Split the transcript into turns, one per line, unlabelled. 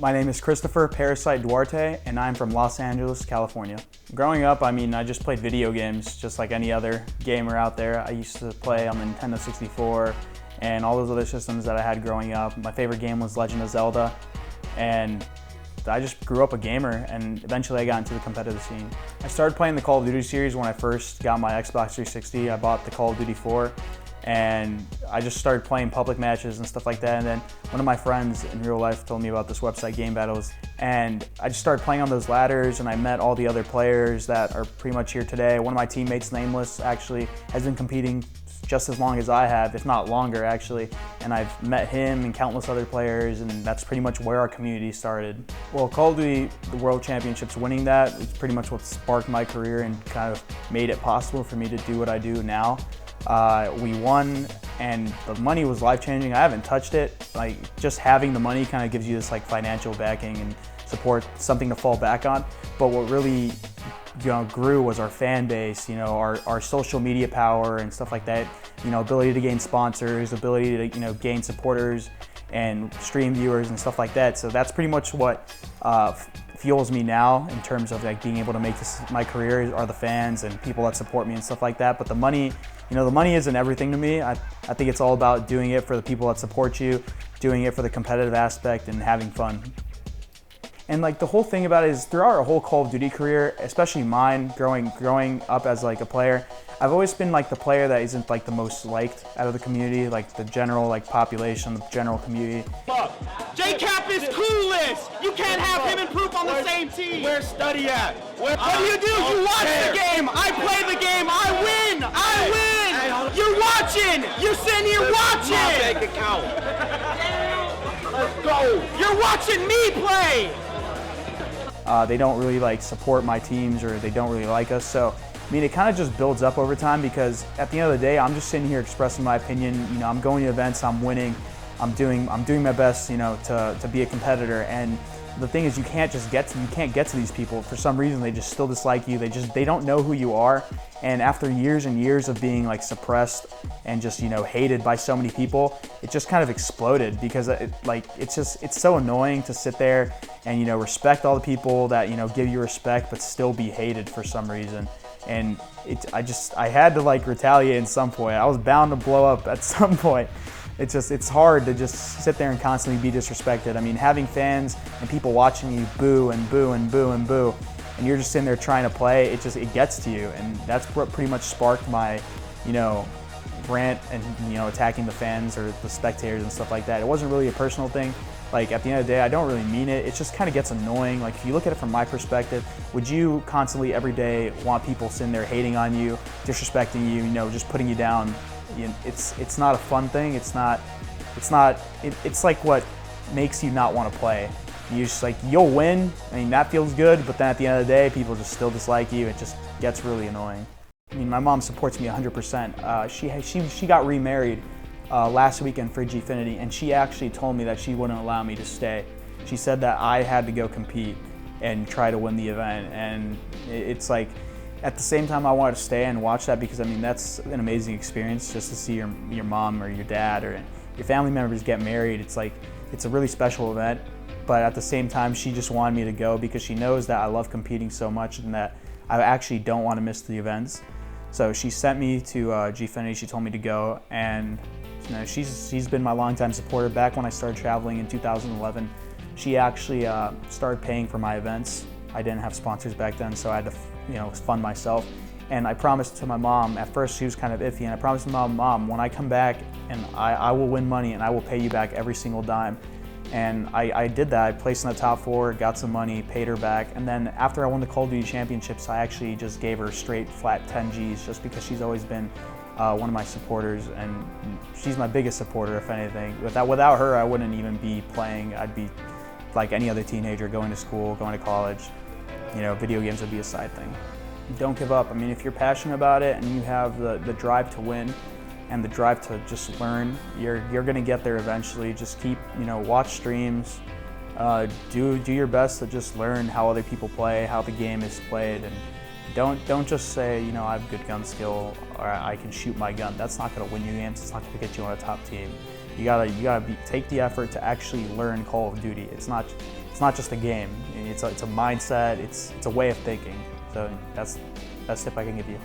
My name is Christopher Parasite Duarte, and I'm from Los Angeles, California. Growing up, I just played video games just like any other gamer out there. I used to play on the Nintendo 64 and all those other systems that I had growing up. My favorite game was Legend of Zelda, and I just grew up a gamer, and eventually I got into the competitive scene. I started playing the Call of Duty series when I first got my Xbox 360. I bought the Call of Duty 4, and I just started playing public matches and stuff like that. And then one of my friends in real life told me about this website, Game Battles, and I just started playing on those ladders, and I met all the other players that are pretty much here today. One of my teammates, Nameless, actually has been competing just as long as I have, if not longer actually, and I've met him and countless other players, and that's pretty much where our community started. Well, Call of Duty, the World Championships, winning that is pretty much what sparked my career and kind of made it possible for me to do what I do now. We won, and the money was life-changing. I haven't touched it. Like, just having the money kind of gives you this like financial backing and support, something to fall back on. But what really grew was our fan base, our social media power and stuff like that, ability to gain sponsors, ability to gain supporters and stream viewers and stuff like that. So that's pretty much what fuels me now in terms of like being able to make this my career, are the fans and people that support me and stuff like that. But the money, the money isn't everything to me. I think it's all about doing it for the people that support you, doing it for the competitive aspect, and having fun. And like the whole thing about it is, throughout our whole Call of Duty career, especially mine, growing up as like a player, I've always been like the player that isn't like the most liked out of the community, like the general like population, the general community.
J-Cap is clueless! You can't have him and Proof on the same team! Where's Study at? What do? You watch the game! I play the game! I win! I win! You're watching! You're sitting here watching! My bank account! Let's go! You're watching me play!
They don't really like support my teams, or they don't really like us. So, it kind of just builds up over time, because at the end of the day, I'm just sitting here expressing my opinion. I'm going to events, I'm winning, I'm doing my best, to be a competitor. And the thing is, you can't get to these people. For some reason, they just still dislike you. They don't know who you are. And after years and years of being like suppressed and just hated by so many people, it just kind of exploded, because it's so annoying to sit there and respect all the people that give you respect, but still be hated for some reason. And I had to like retaliate at some point. I was bound to blow up at some point. It's hard to just sit there and constantly be disrespected. Having fans and people watching you boo and boo and boo and boo, and you're just sitting there trying to play, it gets to you. And that's what pretty much sparked my, rant and, attacking the fans or the spectators and stuff like that. It wasn't really a personal thing. Like, at the end of the day, I don't really mean it. It just kind of gets annoying. Like, if you look at it from my perspective, would you constantly every day want people sitting there hating on you, disrespecting you, just putting you down? It's not a fun thing. It's like what makes you not want to play. You'll win. That feels good, but then at the end of the day, people just still dislike you. It just gets really annoying. My mom supports me 100%. She got remarried last weekend for Gfinity, and she actually told me that she wouldn't allow me to stay. She said that I had to go compete and try to win the event, and it's like, at the same time, I wanted to stay and watch that, because that's an amazing experience, just to see your mom or your dad or your family members get married. It's a really special event. But at the same time, she just wanted me to go because she knows that I love competing so much and that I actually don't want to miss the events. So she sent me to Gfinity. She told me to go, and she's been my longtime supporter. Back when I started traveling in 2011, she actually started paying for my events. I didn't have sponsors back then, so I had to fund myself. And I promised to my mom, at first she was kind of iffy, and I promised to my mom, when I come back, and I will win money and I will pay you back every single dime. And I did that. I placed in the top 4, got some money, paid her back, and then after I won the Call of Duty Championships, I actually just gave her straight flat 10 Gs, just because she's always been one of my supporters, and she's my biggest supporter, if anything. Without her, I wouldn't even be playing. I'd be like any other teenager, going to school, going to college. Video games would be a side thing. Don't give up. If you're passionate about it and you have the drive to win and the drive to just learn, you're gonna get there eventually. Just keep, watch streams, do your best to just learn how other people play, how the game is played, and don't just say, I have good gun skill or I can shoot my gun. That's not gonna win you games. It's not gonna get you on a top team. take the effort to actually learn Call of Duty. It's not just a game. It's a mindset. It's a way of thinking. So that's the best tip I can give you.